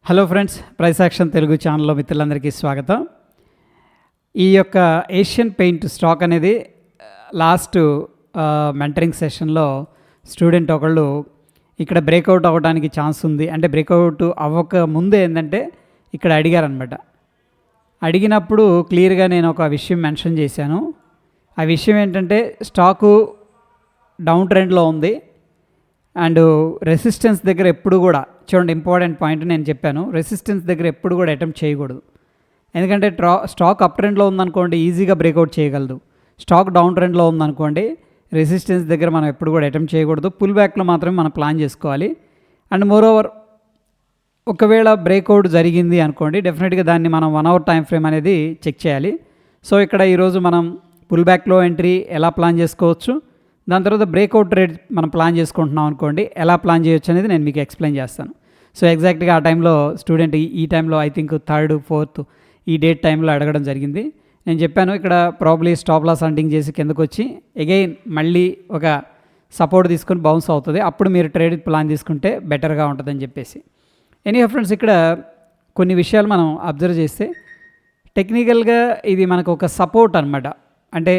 Hello friends, price action Telugu ఛానల్లో మిత్రులందరికీ స్వాగతం. ఈ యొక్క ఏషియన్ పెయింట్ స్టాక్ అనేది లాస్ట్ మెంటరింగ్ సెషన్లో స్టూడెంట్ ఒకళ్ళు ఇక్కడ బ్రేక్అవుట్ అవ్వడానికి ఛాన్స్ ఉంది, అంటే బ్రేక్అవుట్ అవ్వక ముందే ఏంటంటే ఇక్కడ అడిగారనమాట. అడిగినప్పుడు క్లియర్గా నేను ఒక విషయం మెన్షన్ చేశాను. ఆ విషయం ఏంటంటే స్టాకు డౌన్ ట్రెండ్లో ఉంది అండ్ రెసిస్టెన్స్ దగ్గర ఎప్పుడు కూడా చూడండి, ఇంపార్టెంట్ పాయింట్ నేను చెప్పాను, రెసిస్టెన్స్ దగ్గర ఎప్పుడు కూడా అటెంప్ట్ చేయకూడదు. ఎందుకంటే స్టాక్ అప్ ట్రెండ్లో ఉందనుకోండి ఈజీగా బ్రేక్అవుట్ చేయగలదు. స్టాక్ డౌన్ ట్రెండ్లో ఉందనుకోండి రెసిస్టెన్స్ దగ్గర మనం ఎప్పుడు కూడా అటెంప్ట్ చేయకూడదు. పుల్ బ్యాక్లో మాత్రమే మనం ప్లాన్ చేసుకోవాలి. అండ్ మోర్ ఓవర్ ఒకవేళ బ్రేక్అవుట్ జరిగింది అనుకోండి డెఫినెట్గా దాన్ని మనం 1 hour టైం ఫ్రేమ్ అనేది చెక్ చేయాలి. సో ఇక్కడ ఈరోజు మనం పుల్ బ్యాక్లో ఎంట్రీ ఎలా ప్లాన్ చేసుకోవచ్చు, దాని తర్వాత బ్రేక్అవుట్ రేట్ మనం ప్లాన్ చేసుకుంటున్నాం అనుకోండి ఎలా ప్లాన్ చేయొచ్చు అనేది నేను మీకు ఎక్స్ప్లెయిన్ చేస్తాను. సో ఎగ్జాక్ట్గా ఆ టైంలో స్టూడెంట్ ఈ టైంలో ఐ థింక్ 3rd 4th ఈ డేట్ టైంలో అడగడం జరిగింది. నేను చెప్పాను ఇక్కడ ప్రాబ్లీ స్టాప్ లాస్ హంటింగ్ చేసి కిందకు వచ్చి అగైన్ మళ్ళీ ఒక సపోర్ట్ తీసుకొని బౌన్స్ అవుతుంది, అప్పుడు మీరు ట్రేడ్ ప్లాన్ తీసుకుంటే బెటర్గా ఉంటుందని చెప్పేసి. ఎనీహౌ ఫ్రెండ్స్, ఇక్కడ కొన్ని విషయాలు మనం అబ్జర్వ్ చేస్తే టెక్నికల్గా ఇది మనకు ఒక సపోర్ట్ అనమాట. అంటే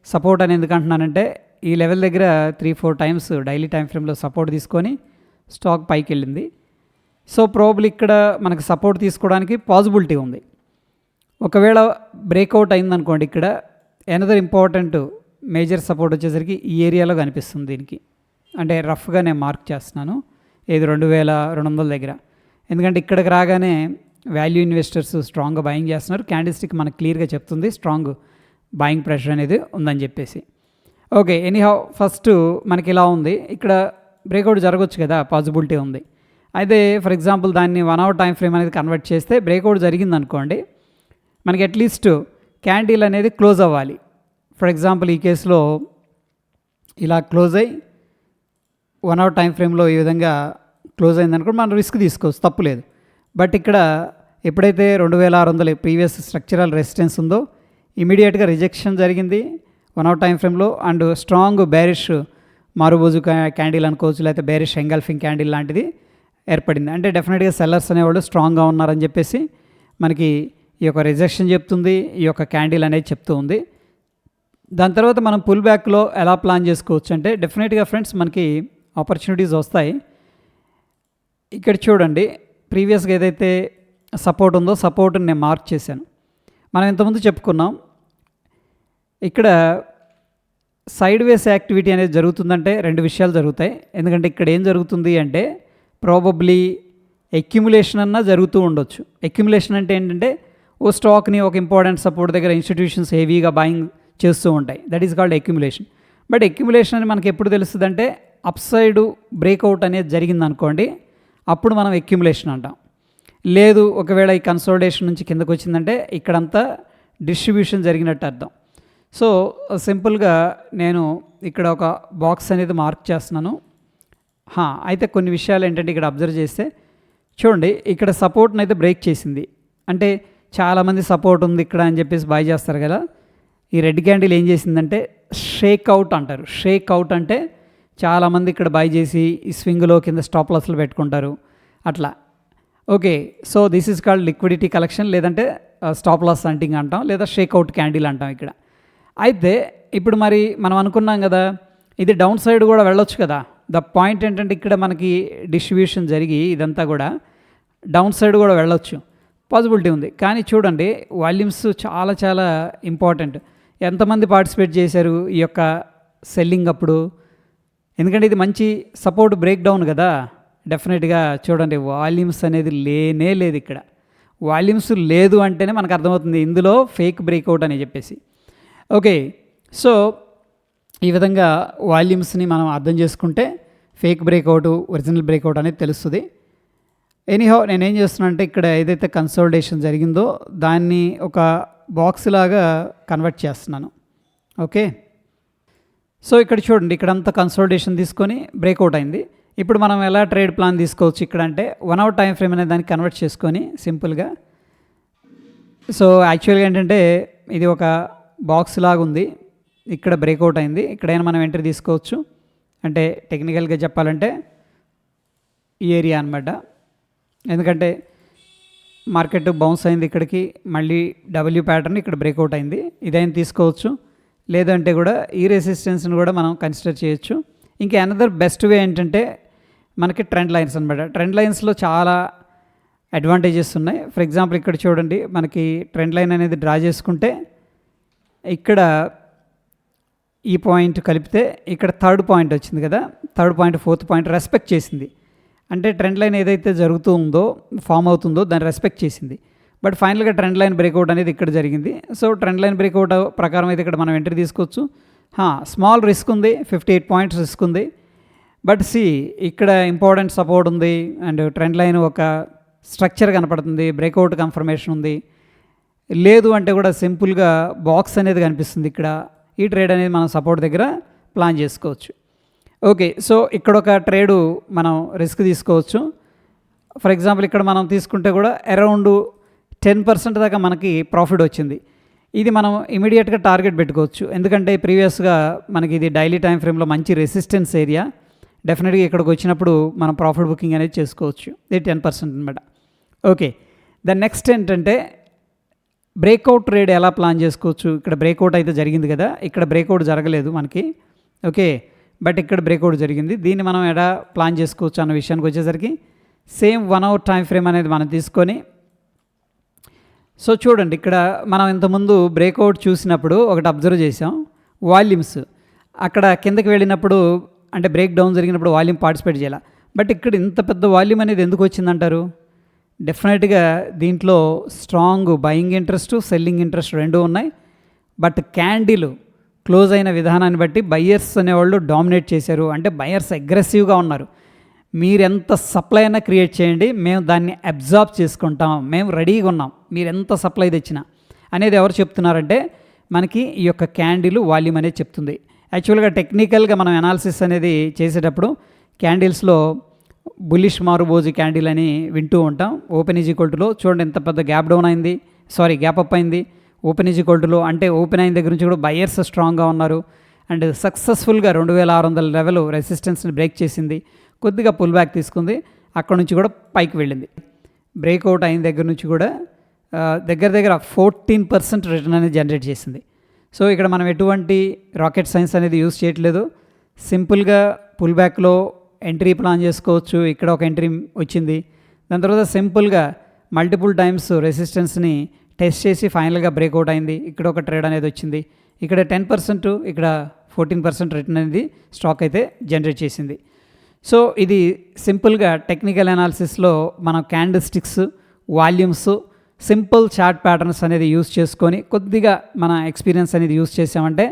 సపోర్ట్ అని ఎందుకు అంటున్నానంటే ఈ లెవెల్ దగ్గర 3-4 టైమ్స్ డైలీ టైం ఫ్రేమ్లో సపోర్ట్ తీసుకొని స్టాక్ పైకి వెళ్ళింది. సో ప్రాబ్లీ ఇక్కడ మనకు సపోర్ట్ తీసుకోవడానికి పాసిబిలిటీ ఉంది. ఒకవేళ బ్రేక్అవుట్ అయిందనుకోండి ఇక్కడ ఎనదర్ ఇంపార్టెంట్ మేజర్ సపోర్ట్ వచ్చేసరికి ఈ ఏరియాలో కనిపిస్తుంది. దీనికి అంటే రఫ్గా నేను మార్క్ చేస్తున్నాను, ఏది 2200 దగ్గర. ఎందుకంటే ఇక్కడికి రాగానే వాల్యూ ఇన్వెస్టర్స్ స్ట్రాంగ్గా బయింగ్ చేస్తున్నారు. క్యాండిల్ మనకు క్లియర్గా చెప్తుంది స్ట్రాంగ్ బయింగ్ ప్రెషర్ అనేది ఉందని చెప్పేసి. ఓకే, ఎనీహౌ ఫస్ట్ మనకి ఇలా ఉంది, ఇక్కడ బ్రేక్అవుట్ జరగవచ్చు కదా, పాసిబిలిటీ ఉంది. అయితే ఫర్ ఎగ్జాంపుల్ దాన్ని 1 hour టైం ఫ్రేమ్ అనేది కన్వర్ట్ చేస్తే బ్రేక్అవుట్ జరిగింది అనుకోండి మనకి అట్లీస్ట్ క్యాండిల్ అనేది క్లోజ్ అవ్వాలి. ఫర్ ఎగ్జాంపుల్ ఈ కేసులో ఇలా క్లోజ్ అయ్యి 1 hour టైం ఫ్రేమ్లో ఈ విధంగా క్లోజ్ అయిందనుకోండి మనం రిస్క్ తీసుకోవచ్చు, తప్పులేదు. బట్ ఇక్కడ ఎప్పుడైతే 2600 ప్రీవియస్ స్ట్రక్చరల్ రెసిస్టెన్స్ ఉందో ఇమీడియట్గా రిజెక్షన్ జరిగింది 1 hour టైం ఫ్రేమ్లో. అండ్ స్ట్రాంగ్ బేరిష్ మారుబోజు క్యాండిల్ అనుకోవచ్చు, లేకపోతే బేరిష్ ఎంగల్ఫింగ్ క్యాండిల్ లాంటిది ఏర్పడింది. అంటే డెఫినెట్గా సెల్లర్స్ అనేవాళ్ళు స్ట్రాంగ్గా ఉన్నారని చెప్పేసి మనకి ఈ యొక్క రిజెక్షన్ చెప్తుంది, ఈ యొక్క క్యాండిల్ అనేది చెప్తూ ఉంది. దాని తర్వాత మనం పుల్ బ్యాక్లో ఎలా ప్లాన్ చేసుకోవచ్చు అంటే డెఫినెట్గా ఫ్రెండ్స్ మనకి ఆపర్చునిటీస్ వస్తాయి. ఇక్కడ చూడండి, ప్రీవియస్గా ఏదైతే సపోర్ట్ ఉందో సపోర్ట్ని నేను మార్క్ చేశాను. మనం ఇంతకుముందు చెప్పుకున్నాం ఇక్కడ సైడ్ వేస్ యాక్టివిటీ అనేది జరుగుతుందంటే 2 విషయాలు జరుగుతాయి. ఎందుకంటే ఇక్కడ ఏం జరుగుతుంది అంటే ప్రాబబ్లీ అక్యుములేషన్ అన్నా జరుగుతూ ఉండొచ్చు. అక్యుములేషన్ అంటే ఏంటంటే ఓ స్టాక్ని ఒక ఇంపార్టెంట్ సపోర్ట్ దగ్గర ఇన్స్టిట్యూషన్స్ హెవీగా బాయింగ్ చేస్తూ ఉంటాయి, that is called accumulation. But accumulation అని మనకి ఎప్పుడు తెలుస్తుంది అంటే అప్ సైడ్ బ్రేక్అవుట్ అనేది జరిగింది అనుకోండి అప్పుడు మనం అక్యుములేషన్ అంటాం. లేదు ఒకవేళ ఈ కన్సోలిడేషన్ నుంచి కిందకు వచ్చిందంటే ఇక్కడంతా డిస్ట్రిబ్యూషన్ జరిగినట్టు అర్థం. సో సింపుల్గా నేను ఇక్కడ ఒక బాక్స్ అనేది మార్క్ చేస్తున్నాను. అయితే కొన్ని విషయాలు ఏంటంటే ఇక్కడ అబ్జర్వ్ చేస్తే చూడండి, ఇక్కడ సపోర్ట్ని అయితే బ్రేక్ చేసింది. అంటే చాలామంది సపోర్ట్ ఉంది ఇక్కడ అని చెప్పేసి బై చేస్తారు కదా. ఈ రెడ్ క్యాండిల్ ఏం చేసిందంటే షేక్ అవుట్ అంటారు. షేక్ అవుట్ అంటే చాలామంది ఇక్కడ బై చేసి ఈ స్వింగ్లో కింద స్టాప్ లాస్లు పెట్టుకుంటారు అట్లా. Okay, so this is called liquidity collection, లేదంటే స్టాప్ లాస్ హంటింగ్ అంటాం, లేదా షేక్ అవుట్ క్యాండిల్ అంటాం ఇక్కడ. అయితే ఇప్పుడు మరి మనం అనుకున్నాం కదా ఇది డౌన్ సైడ్ కూడా వెళ్ళొచ్చు కదా. ద పాయింట్ ఏంటంటే ఇక్కడ మనకి డిస్ట్రిబ్యూషన్ జరిగి ఇదంతా కూడా డౌన్ సైడ్ కూడా వెళ్ళొచ్చు, పాసిబిలిటీ ఉంది. కానీ చూడండి వాల్యూమ్స్ చాలా చాలా ఇంపార్టెంట్. ఎంతమంది పార్టిసిపేట్ చేశారు ఈ యొక్క సెల్లింగ్ అప్పుడు, ఎందుకంటే ఇది మంచి సపోర్ట్ బ్రేక్ డౌన్ కదా. డెఫినెట్గా చూడండి వాల్యూమ్స్ అనేది లేనే లేదు ఇక్కడ. వాల్యూమ్స్ లేదు అంటేనే మనకు అర్థమవుతుంది ఇందులో ఫేక్ బ్రేక్అవుట్ అని చెప్పేసి. ఓకే, సో ఈ విధంగా వాల్యూమ్స్ని మనం అర్థం చేసుకుంటే ఫేక్ బ్రేక్అవుట్ ఒరిజినల్ బ్రేక్అవుట్ అనేది తెలుస్తుంది. ఎనీహౌ నేనేం చేస్తున్నా అంటే ఇక్కడ ఏదైతే కన్సోలిడేషన్ జరిగిందో దాన్ని ఒక బాక్స్ లాగా కన్వర్ట్ చేస్తున్నాను. ఓకే, సో ఇక్కడ చూడండి ఇక్కడంతా కన్సోలిడేషన్ తీసుకొని బ్రేక్అవుట్ అయింది. ఇప్పుడు మనం ఎలా ట్రేడ్ ప్లాన్ తీసుకోవచ్చు ఇక్కడ అంటే 1 hour టైం ఫ్రేమ్ అనేది దాన్ని కన్వర్ట్ చేసుకొని సింపుల్గా. సో యాక్చువల్గా ఏంటంటే ఇది ఒక బాక్స్ లాగా ఉంది, ఇక్కడ బ్రేక్అవుట్ అయింది, ఇక్కడైనా మనం ఎంట్రీ తీసుకోవచ్చు. అంటే టెక్నికల్గా చెప్పాలంటే ఈ ఏరియా అనమాట. ఎందుకంటే మార్కెట్ బౌన్స్ అయింది ఇక్కడికి, మళ్ళీ డబ్ల్యూ ప్యాటర్న్ ఇక్కడ బ్రేక్అవుట్ అయింది, ఇదైనా తీసుకోవచ్చు. లేదంటే కూడా ఈ రెసిస్టెన్స్ని కూడా మనం కన్సిడర్ చేయొచ్చు. ఇంకా అనదర్ బెస్ట్ వే ఏంటంటే మనకి ట్రెండ్ లైన్స్ అనమాట. ట్రెండ్ లైన్స్లో చాలా అడ్వాంటేజెస్ ఉన్నాయి. ఫర్ ఎగ్జాంపుల్ ఇక్కడ చూడండి, మనకి ట్రెండ్ లైన్ అనేది డ్రా చేసుకుంటే ఇక్కడ ఈ పాయింట్ కలిపితే ఇక్కడ థర్డ్ పాయింట్ వచ్చింది కదా, third point fourth point respect చేసింది. అంటే ట్రెండ్ లైన్ ఏదైతే జరుగుతూ ఉందో, ఫామ్ అవుతుందో దాన్ని రెస్పెక్ట్ చేసింది. బట్ ఫైనల్గా ట్రెండ్ లైన్ బ్రేక్అవుట్ అనేది ఇక్కడ జరిగింది. సో ట్రెండ్ లైన్ బ్రేక్అవుట్ ప్రకారం అయితే ఇక్కడ మనం ఎంట్రీ తీసుకోవచ్చు. స్మాల్ రిస్క్ ఉంది, 58 పాయింట్స్ రిస్క్ ఉంది. బట్ ఇక్కడ ఇంపార్టెంట్ సపోర్ట్ ఉంది అండ్ ట్రెండ్ లైన్ ఒక స్ట్రక్చర్ కనపడుతుంది, బ్రేక్అవుట్ కన్ఫర్మేషన్ ఉంది. లేదు అంటే కూడా సింపుల్గా బాక్స్ అనేది కనిపిస్తుంది. ఇక్కడ ఈ ట్రేడ్ అనేది మనం సపోర్ట్ దగ్గర ప్లాన్ చేసుకోవచ్చు. ఓకే, సో ఇక్కడ ఒక ట్రేడు మనం రిస్క్ తీసుకోవచ్చు. ఫర్ ఎగ్జాంపుల్ ఇక్కడ మనం తీసుకుంటే కూడా అరౌండ్ 10% దాకా మనకి ప్రాఫిట్ వచ్చింది. ఇది మనం ఇమీడియట్గా టార్గెట్ పెట్టుకోవచ్చు, ఎందుకంటే ప్రీవియస్గా మనకి ఇది డైలీ టైం ఫ్రేమ్లో మంచి రెసిస్టెన్స్ ఏరియా. డెఫినెట్గా ఇక్కడికి వచ్చినప్పుడు మనం ప్రాఫిట్ బుకింగ్ అనేది చేసుకోవచ్చు. ఇది 10% అనమాట. ఓకే, ద నెక్స్ట్ ఏంటంటే బ్రేక్అవుట్ ట్రేడ్ ఎలా ప్లాన్ చేసుకోవచ్చు. ఇక్కడ బ్రేక్అవుట్ అయితే జరిగింది కదా, ఇక్కడ బ్రేక్అవుట్ జరగలేదు మనకి. ఓకే, బట్ ఇక్కడ బ్రేక్అవుట్ జరిగింది. దీన్ని మనం ఎలా ప్లాన్ చేసుకోవచ్చు అన్న విషయానికి వచ్చేసరికి సేమ్ 1 hour టైం ఫ్రేమ్ అనేది మనం తీసుకొని, సో చూడండి ఇక్కడ మనం ఇంతకుముందు బ్రేక్అవుట్ చూసినప్పుడు ఒకటి అబ్జర్వ్ చేసాం, వాల్యూమ్స్ అక్కడ కిందకి వెళ్ళినప్పుడు అంటే బ్రేక్ డౌన్ జరిగినప్పుడు వాల్యూమ్ పార్టిసిపేట్ చేయాలి. బట్ ఇక్కడ ఇంత పెద్ద వాల్యూమ్ అనేది ఎందుకు వచ్చిందంటారు? డెఫినెట్గా దీంట్లో strong buying interest, selling interest రెండూ ఉన్నాయి. బట్ క్యాండిల్ క్లోజ్ అయిన విధానాన్ని బట్టి బయ్యర్స్ అనేవాళ్ళు డామినేట్ చేశారు. అంటే బయ్యర్స్ అగ్రెసివ్గా ఉన్నారు. మీరెంత సప్లై అయినా క్రియేట్ చేయండి, మేము దాన్ని అబ్జార్బ్ చేసుకుంటాం, మేము రెడీగా ఉన్నాం, మీరు ఎంత సప్లై తెచ్చినా అనేది ఎవరు చెప్తున్నారంటే మనకి ఈ యొక్క క్యాండిల్ వాల్యూమ్ అనేది చెప్తుంది. యాక్చువల్గా టెక్నికల్గా మనం అనాలిసిస్ అనేది చేసేటప్పుడు క్యాండిల్స్లో బుల్లిష్ మారుబోజు క్యాండిల్ అని వింటూ ఉంటాం. ఓపెన్ ఈజ్ ఈక్వల్ టులో చూడండి ఎంత పెద్ద గ్యాప్ డౌన్ అయింది, గ్యాప్ అప్ అయింది. ఓపెన్ ఈజ్ ఈక్వల్ టులో అంటే ఓపెన్ అయిన దగ్గర నుంచి కూడా బయర్స్ స్ట్రాంగ్గా ఉన్నారు అండ్ సక్సెస్ఫుల్గా 2600 లెవెల్ రెసిస్టెన్స్ని బ్రేక్ చేసింది. కొద్దిగా పుల్ బ్యాక్ తీసుకుంది, అక్కడ నుంచి కూడా పైకి వెళ్ళింది. బ్రేక్అవుట్ అయిన దగ్గర నుంచి కూడా దగ్గర 14% రిటర్న్ అనేది జనరేట్ చేసింది. సో ఇక్కడ మనం ఎటువంటి రాకెట్ సైన్స్ అనేది యూజ్ చేయట్లేదు. సింపుల్గా పుల్ బ్యాక్లో ఎంట్రీ ప్లాన్ చేసుకోవచ్చు. ఇక్కడ ఒక ఎంట్రీ వచ్చింది, దాని తర్వాత సింపుల్గా మల్టిపుల్ టైమ్స్ రెసిస్టెన్స్ని టెస్ట్ చేసి ఫైనల్గా బ్రేక్అవుట్ అయింది. ఇక్కడ ఒక ట్రేడ్ అనేది వచ్చింది. ఇక్కడ 10%, ఇక్కడ 14% రిటర్న్ అనేది స్టాక్ అయితే జనరేట్ చేసింది. సో ఇది సింపుల్గా టెక్నికల్ అనాలిసిస్లో మనం candle sticks, volumes, simple chart patterns అనేది యూస్ చేసుకొని కొద్దిగా మన ఎక్స్పీరియన్స్ అనేది యూస్ చేసామంటే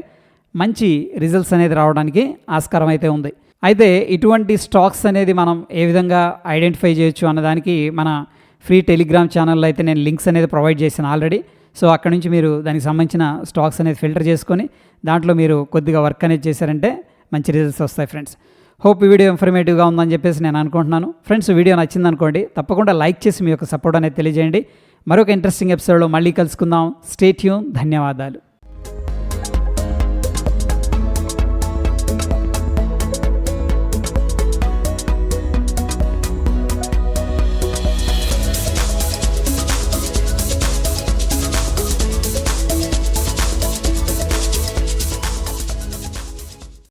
మంచి రిజల్ట్స్ అనేది రావడానికి ఆస్కారం అయితే ఉంది. అయితే ఇటువంటి స్టాక్స్ అనేది మనం ఏ విధంగా ఐడెంటిఫై చేయొచ్చు అన్నదానికి మన ఫ్రీ టెలిగ్రామ్ ఛానల్లో అయితే నేను లింక్స్ అనేది ప్రొవైడ్ చేశాను ఆల్రెడీ. సో అక్కడ నుంచి మీరు దానికి సంబంధించిన స్టాక్స్ అనేది ఫిల్టర్ చేసుకొని దాంట్లో మీరు కొద్దిగా వర్క్ అనేది చేశారంటే మంచి రిజల్ట్స్ వస్తాయి ఫ్రెండ్స్. హోప్ ఈ వీడియో ఇన్ఫర్మేటివ్గా ఉందని చెప్పేసి నేను అనుకుంటున్నాను. ఫ్రెండ్స్, వీడియో నచ్చిందనుకోండి, తప్పకుండా లైక్ చేసి మీ యొక్క సపోర్ట్ అనేది తెలియజేయండి. మరొక ఇంట్రెస్టింగ్ ఎపిసోడ్లో మళ్ళీ కలుసుకుందాం. Stay tune. ధన్యవాదాలు.